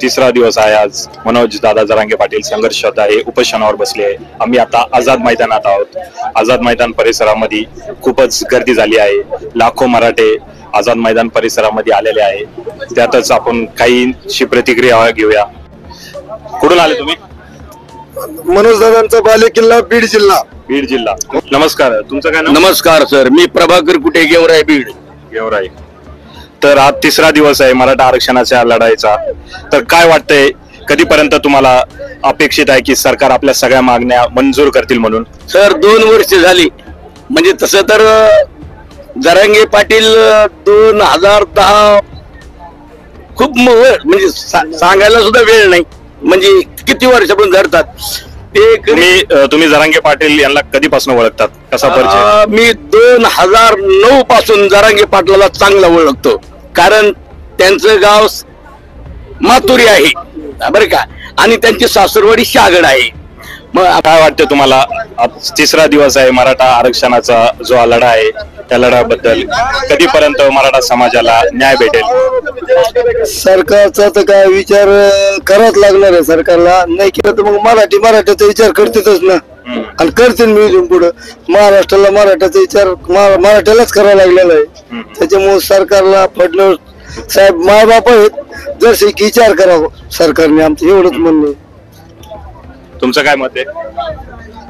तिसरा दिवस आहे आज. मनोज दादा जरांगे पाटील संघर्ष आहे उपोषणावर बसले आहे. आम्ही आता आझाद मैदानात आहोत. आझाद मैदान परिसरामध्ये खूपच गर्दी झाली आहे. लाखो मराठे आझाद मैदान परिसरामध्ये आलेले आहे. त्यातच आपण काहींची प्रतिक्रिया घेऊया. कुठून आले तुम्ही? मनोज दादांचा बालेकिल्ला बीड जिल्हा. बीड जिल्हा. नमस्कार, तुमचं काय नाव? नमस्कार सर, मी प्रभाकर कुठे गेवराई बीड. गेवराई. तर आज तिसरा दिवस आहे मराठा आरक्षणाच्या लढाईचा. तर काय वाटतंय, कधीपर्यंत तुम्हाला अपेक्षित आहे की सरकार आपल्या सगळ्या मागण्या मंजूर करतील म्हणून? सर 2 वर्ष झाली. म्हणजे तसं तर जरांगे पाटील 2010 खूप म्हणजे सांगायला सुद्धा वेळ नाही, म्हणजे किती वर्षापासून धरतात ते. तुम्ही जरांगे पाटील यांना कधीपासून ओळखतात? कसा परिचय? मी 2009 पासून जरांगे पाटलाला चांगला ओळखतो, कारण त्यांचं गाव मातुरी आहे बरं का, आणि त्यांची सासरवाडी शहागड आहे. मग काय वाटतं तुम्हाला? तिसरा दिवस आहे मराठा आरक्षणाचा जो लढा आहे, त्या लढ्याबद्दल कधीपर्यंत मराठा समाजाला न्याय भेटेल? सरकारचा तर काय विचार करावाच लागणार आहे. सरकारला नाही केलं तर मग मराठ्याचा विचार करतेच ना, आणि करतील मी इथून पुढे. महाराष्ट्राला मराठ्याचा विचार मराठ्यालाच करावा लागलेला आहे. त्याच्यामुळे सरकारला फडणवीस साहेब मायबाप आहेत, जर विचार करावा सरकारने, आमचं एवढंच म्हणणं आहे. तुमचं काय मत आहे?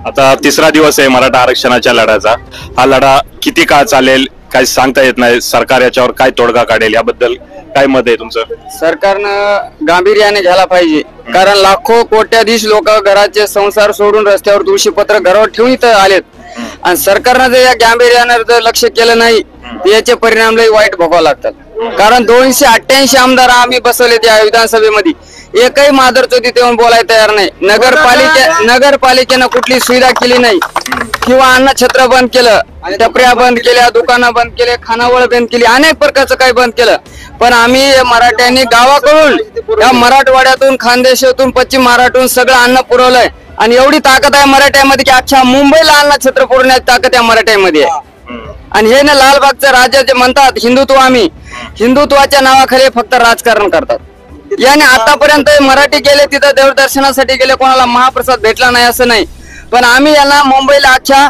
आता तिसरा दिवस आहे मराठा आरक्षणाच्या लढ्याचा. हा लढा किती काळ चालेल काही सांगता येत नाही. सरकार याच्यावर काय तोडगा काढेल याबद्दल काय मत आहे तुमचं? सरकारनं गांभीर्याने घ्यायला पाहिजे, कारण लाखो कोट्याधीश लोक घराचे संसार सोडून रस्त्यावर तुळशीपत्र घरावर ठेवून इथं आलेत, आणि सरकारनं जर या गांभीर्यानं जर लक्ष केलं नाही तर याचे परिणाम लई वाईट भोगावे लागतात. कारण 288 आमदार आम्ही बसवले त्या विधानसभेमध्ये, एकही मादरचोदी देऊन बोलायला तयार नाही. नगरपालिकेनं कुठली सुविधा केली नाही, किंवा अन्नछत्र बंद केलं, टपऱ्या बंद केल्या, दुकानं बंद केले, खानावळ बंद केली, अनेक प्रकारचं काही बंद केलं. पण आम्ही मराठ्यांनी गावाकडून, या मराठवाड्यातून, खानदेशातून, पश्चिम महाराष्ट्रातून सगळं अन्न पुरवलंय. आणि एवढी ताकद आहे मराठ्यामध्ये की अख्ख्या मुंबईला अन्नछत्र पुरवण्याची ताकद या मराठ्यामध्ये आहे. आणि हे ना लालबागचं राजा जे म्हणतात हिंदुत्व, आम्ही हिंदुत्वाच्या नावाखाली फक्त राजकारण करतात. याने आतापर्यंत मराठी गेले तिथं देवदर्शनासाठी गेले, कोणाला महाप्रसाद भेटला नाही असं नाही, पण आम्ही यांना मुंबईला अख्ख्या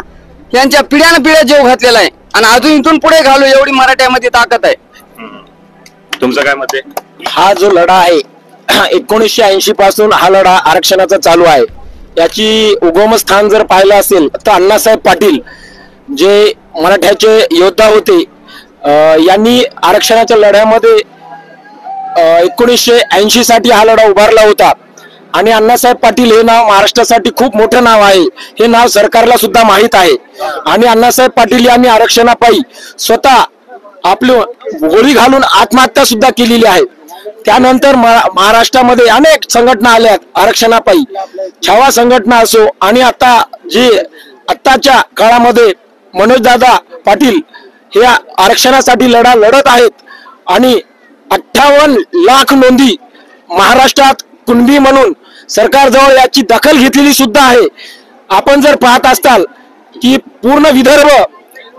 यांच्या पिढ्यानं पिढ्या जीव घातलेला आहे, आणि अजून इथून पुढे घालू एवढी मराठ्यामध्ये ताकद आहे. तुमचं काय मत आहे? हा जो लढा आहे 1980 पासून हा लढा आरक्षणाचा चालू आहे. याची उगमस्थान जर पाहिलं असेल तर अण्णासाहेब पाटील जे मराठ्याचे योद्धा होते, यांनी आरक्षणाच्या लढ्यामध्ये 1980 साठी हा लढा उभारला होता. आणि अण्णासाहेब पाटील हे नाव महाराष्ट्रासाठी खूप मोठं नाव आहे, हे नाव सरकारला सुद्धा माहीत आहे. आणि अण्णासाहेब पाटील यांनी आरक्षणापायी स्वतः आपलं गोळी घालून आत्महत्या सुद्धा केलेली आहे. त्यानंतर महाराष्ट्रामध्ये अनेक संघटना आल्या आरक्षणापायी, छावा संघटना असो, आणि आता जे आत्ताच्या काळामध्ये मनोजदादा पाटील हे आरक्षणासाठी लढा लढत आहेत. आणि 58 लाख नोंदी महाराष्ट्रात कुणबी म्हणून सरकारजवळ याची दखल घेतलेली सुद्धा आहे. आपण जर पाहत असताल की पूर्ण विदर्भ,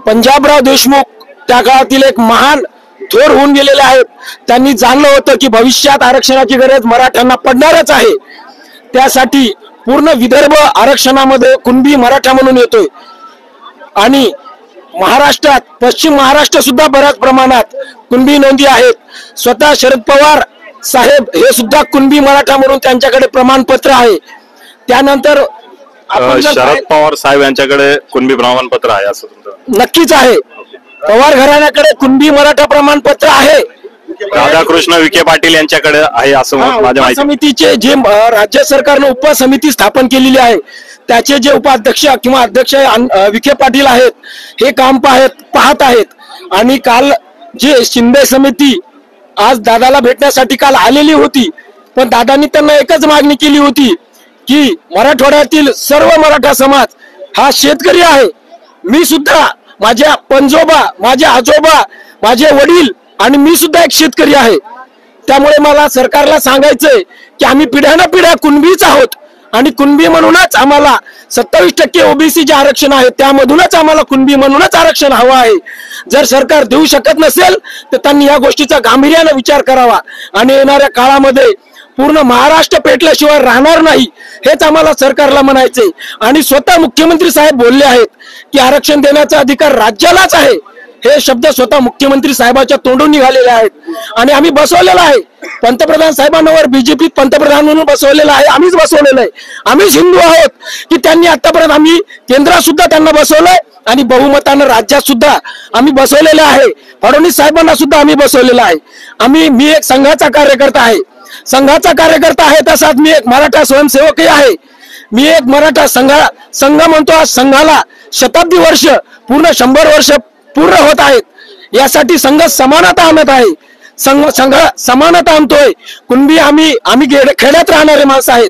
पंजाबराव देशमुख त्या काळातील एक महान थोर होऊन गेलेले आहेत. त्यांनी जाणलं होतं की भविष्यात आरक्षणाची गरज मराठ्यांना पडणारच आहे. त्यासाठी पूर्ण विदर्भ आरक्षणामध्ये कुणबी मराठा म्हणून येतोय. आणि महाराष्ट्रात, पश्चिम महाराष्ट्र सुद्धा बऱ्याच प्रमाणात कुणबी नोंदी आहेत. स्वतः शरद पवार साहेब हे सुद्धा कुणबी मराठा म्हणून त्यांच्याकडे प्रमाणपत्र आहे. त्यानंतर शरद पवार साहेब यांच्याकडे कुणबी प्रमाणपत्र आहे असं तुमचं? नक्कीच आहे. पवार घराण्याकडे कुणबी मराठा प्रमाणपत्र आहे. राधाकृष्ण विखे पाटील यांच्याकडे आहे असं माझ्या माहिती. समितीचे जे राज्य सरकारनं उपसमिती स्थापन केलेली आहे, त्याचे जे उपाध्यक्ष किंवा अध्यक्ष विखे पाटील आहेत, हे काम पाहत आहेत. आणि काल जे शिंदे समिती आज दादाला भेटण्यासाठी काल आलेली होती, पण दादांनी त्यांना एकच मागणी केली होती की मराठवाड्यातील सर्व मराठा समाज हा शेतकरी आहे. मी सुद्धा, माझ्या पणजोबा, माझे आजोबा, माझे वडील आणि मी सुद्धा एक शेतकरी आहे. त्यामुळे मला सरकारला सांगायचंय की आम्ही पिढ्यानपिढ्या कुणबीच आहोत, आणि कुणबी म्हणूनच आम्हाला 27% ओबीसी जे आरक्षण आहे त्यामधूनच आम्हाला कुणबी म्हणूनच आरक्षण हवं आहे. जर सरकार देऊ शकत नसेल तर त्यांनी या गोष्टीचा गांभीर्याने विचार करावा, आणि येणाऱ्या काळामध्ये पूर्ण महाराष्ट्र पेटल्याशिवाय राहणार नाही, हेच आम्हाला सरकारला म्हणायचंय. आणि स्वतः मुख्यमंत्री साहेब बोलले आहेत की आरक्षण देण्याचा अधिकार राज्यालाच आहे. हे शब्द स्वतः मुख्यमंत्री साहेबांच्या तोंडून निघालेले आहेत. आणि आम्ही बसवलेला आहे पंतप्रधान साहेबांवर, बीजेपी पंतप्रधान म्हणून बसवलेला आहे, आम्हीच बसवलेलं आहे. आम्हीच हिंदू आहोत की त्यांनी आतापर्यंत आम्ही केंद्रात सुद्धा त्यांना बसवलंय आणि बहुमतानं राज्यात सुद्धा आम्ही बसवलेलं आहे. फडणवीस साहेबांना सुद्धा आम्ही बसवलेलं आहे. मी एक संघाचा कार्यकर्ता आहे, संघाचा कार्यकर्ता आहे, तसाच मी एक मराठा स्वयंसेवकही आहे. मी एक मराठा संघ म्हणतो. आज संघाला शताब्दी वर्ष, पूर्ण 100 वर्ष पूर्ण होत आहेत. यासाठी संघ समानता आणत आहे. संघ समानता आणतोय. कुणबी आम्ही खेड्यात राहणारे माणसं आहेत.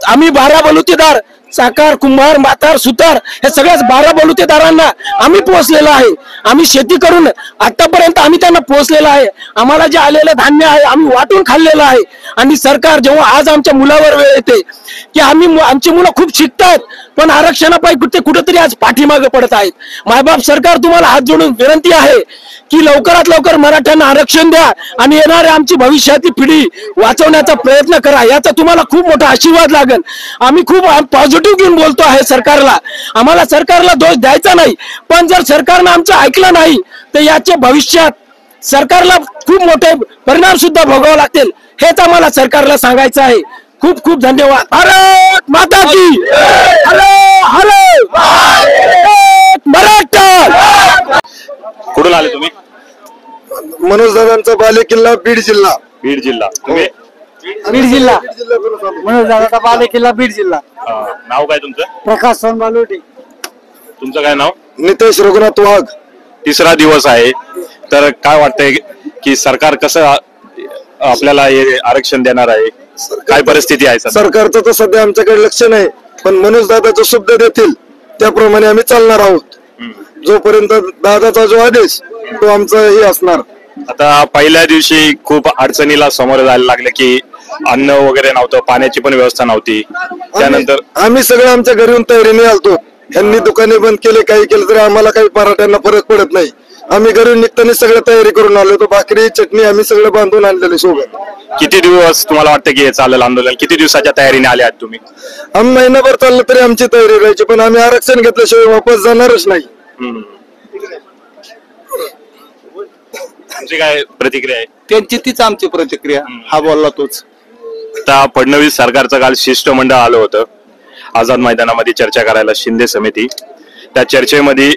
आम्ही 12 बलुतेदार, साकार, कुंभार, म्हातार, सुतार हे सगळ्याच 12 बलुतेदारांना आम्ही पोहोचलेलो आहे. आम्ही शेती करून आतापर्यंत आम्ही त्यांना पोहोचलेलं आहे. आम्हाला जे आलेलं धान्य आहे आम्ही वाटून खाल्लेलं आहे. आणि सरकार जेव्हा आज आमच्या मुलावर वेळ येते की आमची मुलं खूप शिकतात पण आरक्षणापायी कुठेतरी आज पाठीमागे पडत आहेत. मायबाप सरकार, तुम्हाला हात जोडून विनंती आहे की लवकरात लवकर मराठ्यांना आरक्षण द्या आणि येणाऱ्या आमची भविष्यातली पिढी वाचवण्याचा प्रयत्न करा. याचा तुम्हाला खूप मोठा आशीर्वाद लागेल. आम्ही खूप पॉझिटिव्ह घेऊन बोलतो आहे सरकारला. आम्हाला सरकारला दोष द्यायचा नाही, पण जर सरकारनं आमचं ऐकलं नाही तर याच्या भविष्यात सरकारला खूप मोठे परिणाम सुद्धा भोगावे लागतील. हेच आम्हाला सरकारला सांगायचं आहे. खूप खूप धन्यवाद. भारत माता की हॅलो हॅलो मराठा. कुठून आले तुम्ही? मनोज दादांचा बाले किल्ला बीड जिल्हा. बीड जिल्हा. तुम्ही? बीड जिल्हा, मनोज दादाचा बाले किल्ला, बीड जिल्हा. नाव काय तुमचं? प्रकाश सोनबालोटी. तुमचं काय नाव? नितेश रघुनाथ वाघ. तिसरा दिवस आहे, तर काय वाटतंय की सरकार कसं आपल्याला हे आरक्षण देणार आहे? काय परिस्थिती आहे सध्या? सरकारचं तर सध्या आमच्याकडे लक्ष नाही, पण मनोज दादाचा शब्द देतील त्याप्रमाणे आम्ही चालणार आहोत. जोपर्यंत दादाचा जो आदेश तो आमचा हे असणार. आता पहिल्या दिवशी खूप अडचणीला समोर जायला लागले की अन्न वगैरे नव्हतं, पाण्याची पण व्यवस्था नव्हती. त्यानंतर आम्ही सगळं आमच्या घरी येऊन तयारीने आलतो. यांनी दुकाने बंद केले, काही केलं तरी आम्हाला काही मराठ्यांना फरक पडत नाही. आम्ही घरून निघताना सगळं तयारी करून आलो होतो. भाकरी, चटणी आम्ही सगळं बांधून आणलेले सोबत. किती दिवस तुम्हाला वाटतं की हे चालेल आंदोलन? किती दिवसाच्या तयारीने आले आहात तुम्ही? आम्ही महिनाभर चाललं तरी आमची तयारी राहायची, पण आम्ही आरक्षण घेतल्याशिवाय वापस जाणारच नाही. तुमची काय प्रतिक्रिया आहे? त्यांची तीच आमची प्रतिक्रिया. हा बोलला तोच. आता फडणवीस सरकारचं काल शिष्टमंडळ आलं होतं आझाद मैदानामध्ये चर्चा करायला, शिंदे समिती. त्या चर्चेमध्ये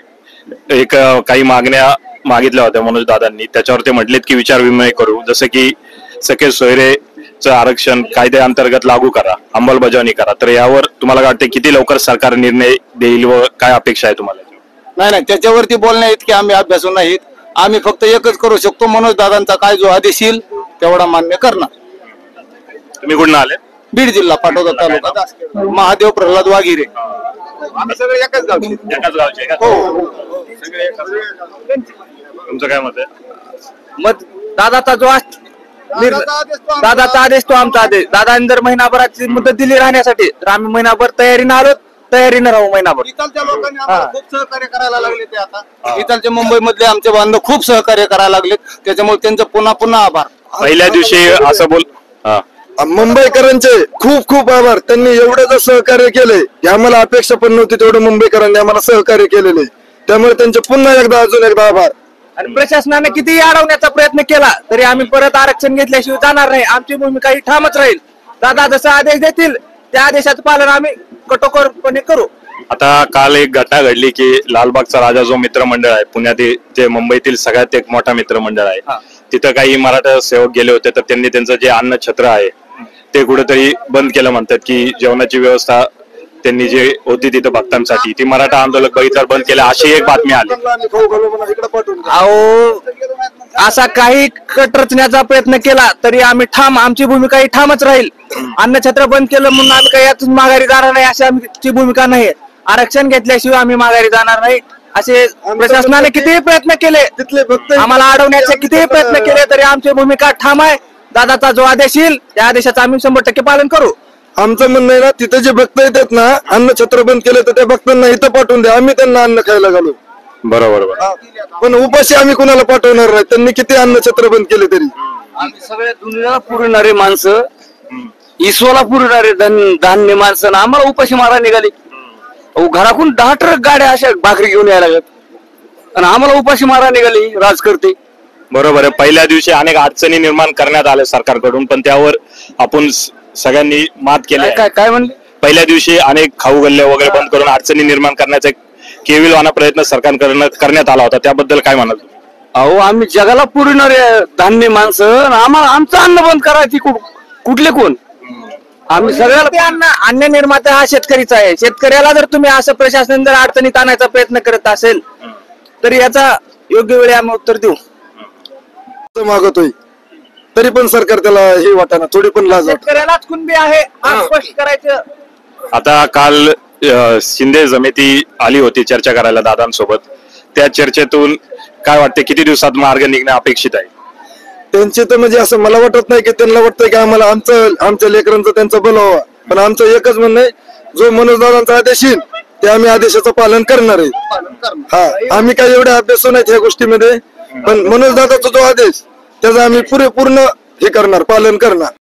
एक काही मागण्या मागितल्या होत्या मनोज दादांनी. त्याच्यावर ते म्हटलेत की विचार विनिमय करू, जसं की सखे सोयरेचं आरक्षण कायद्याअंतर्गत लागू करा, अंमलबजावणी करा. तर यावर तुम्हाला काय वाटतं, किती लवकर सरकार निर्णय देईल व काय अपेक्षा आहे तुम्हाला? नाही, त्याच्यावरती बोलण्या इतके आम्ही अभ्यासू नाहीत. आम्ही फक्त एकच करू शकतो, मनोज दादांचा काय जो आदेश येईल तेवढा मान्य करणार. तुम्ही कुठून आले? बीड जिल्हा, पाटोदा तालुका, महादेव प्रल्हाद वाघिरे. आम्ही सगळे एकाच गावचे. एकाच गावचे का? तुमचं काय मत आहे? मग दादाचा जो दादाचा आदेश तो आमचा आदेश. दादांनी जर महिनाभराची मुदत दिली राहण्यासाठी तर आम्ही महिनाभर तयारीनं आलो, तयारीनं राहू महिनाभर. इथलच्या लोकांनी आम्हाला खूप सहकार्य करायला लागले. ते आता इथलचे मुंबई मधले आमचे बांधव खूप सहकार्य करायला लागले, त्याच्यामुळे त्यांचं पुन्हा आभार. पहिल्या दिवशी असं बोल. मुंबईकरांचे खूप खूप आभार. त्यांनी एवढं जर सहकार्य केले की आम्हाला अपेक्षा पण नव्हती, तेवढं मुंबईकरांनी आम्हाला सहकार्य केलेले. त्यामुळे त्यांचे पुन्हा एकदा अजून एकदा आभार. आणि प्रशासनाने किती अडवण्याचा प्रयत्न केला तरी आम्ही परत आरक्षण घेतल्याशिवाय जाणार नाही. आमची भूमिका ही ठामच राहील. दादा जसा आदेश देतील त्या आदेशाचं पालन आम्ही कठोरपणे करू. आता काल एक घटना घडली की लालबागचा राजा जो मित्रमंडळ आहे पुण्यात, ते मुंबईतील सगळ्यात एक मोठा मित्रमंडळ आहे, तिथं काही मराठा सेवक गेले होते. तर त्यांनी त्यांचं जे अन्न छत्र आहे ते कुठेतरी बंद केलं म्हणतात की जेवणाची व्यवस्था त्यांनी जे होती तिथं भक्तांसाठी ती मराठा आंदोलक बघितल्यावर बंद केलं, अशी एक बातमी आली. अहो, असा काही कट रचण्याचा प्रयत्न केला तरी आम्ही ठाम, आमची भूमिका ही ठामच राहील. अन्नछत्र बंद केलं म्हणून आम्ही काही यातून माघारी जाणार नाही अशी आमची भूमिका नाही. आरक्षण घेतल्याशिवाय आम्ही माघारी जाणार नाही. असे प्रशासनाने कितीही प्रयत्न केले, तिथले फक्त आम्हाला अडवण्याचे कितीही प्रयत्न केले तरी आमची भूमिका ठाम आहे. दादाचा जो आदेश येईल त्या आदेशाचं आम्ही 100% पालन करू. आमचं म्हणणं आहे ना, तिथे जे भक्त येतात ना, अन्न छत्र बंद केले तर त्या भक्तांना इथं पाठवून द्या, आम्ही त्यांना अन्न खायला घालू. बरोबर. पण उपाशी आम्ही कुणाला पाठवणार नाही. त्यांनी किती अन्न छत्र बंद केले तरी. आम्ही सगळ्या दुनियाला पुरणारे माणसं इसवाला पुरणारे धान्य माणसं आणि आम्हाला उपाशी मारा निघाली. अहो, घरातून 10 ट्रक गाड्या अशा भाकरी घेऊन यायला लागत आणि आम्हाला उपाशी मारा निघाली राजकर्ते. बरोबर आहे. पहिल्या दिवशी अनेक अडचणी निर्माण करण्यात आल्या सरकारकडून, पण त्यावर आपण सगळ्यांनी मात केली. काय काय म्हणले? पहिल्या दिवशी अनेक खाऊ गल्ले वगैरे बंद करून अडचणी निर्माण करण्याचा एक केविलवाना प्रयत्न सरकारकडून करण्यात आला होता, त्याबद्दल काय म्हणाल? अहो, आम्ही जगाला पुरणारे धान्य माणसं आणि आम्हाला आमचं अन्न बंद करायची कुठले कोण? आम्ही सगळ्याला अन्न निर्माता हा शेतकरीच आहे. शेतकऱ्याला जर तुम्ही असं प्रशासन जर अडचणीत आणायचा प्रयत्न करत असेल तर याचा योग्य वेळी आम्ही उत्तर देऊ. मागतोय तरी पण सरकार त्याला हे वाटाना, थोडी पण लाज वाटते. शेतकऱ्यालाच कुणबी आहे हे स्पष्ट करायचं. आता काल शिंदे समिती आली होती चर्चा करायला दादांसोबत. त्या चर्चेतून काय वाटते, किती दिवसात मार्ग निघणे अपेक्षित आहे? त्यांचे तर म्हणजे असं मला वाटत नाही की त्यांना वाटतंय की आम्हाला आमच्या लेकरांचं त्यांचं भलं व्हावं. पण आमचं एकच म्हणणं आहे, जो मनोजदादांचा आदेश येईल ते आम्ही आदेशाचं पालन करणार आहे. हा, आम्ही काही एवढे अभ्यास नाहीत ह्या गोष्टीमध्ये, पण मनोजदादाचा जो आदेश त्याचा आम्ही पूर्ण हे करणार, पालन करणार.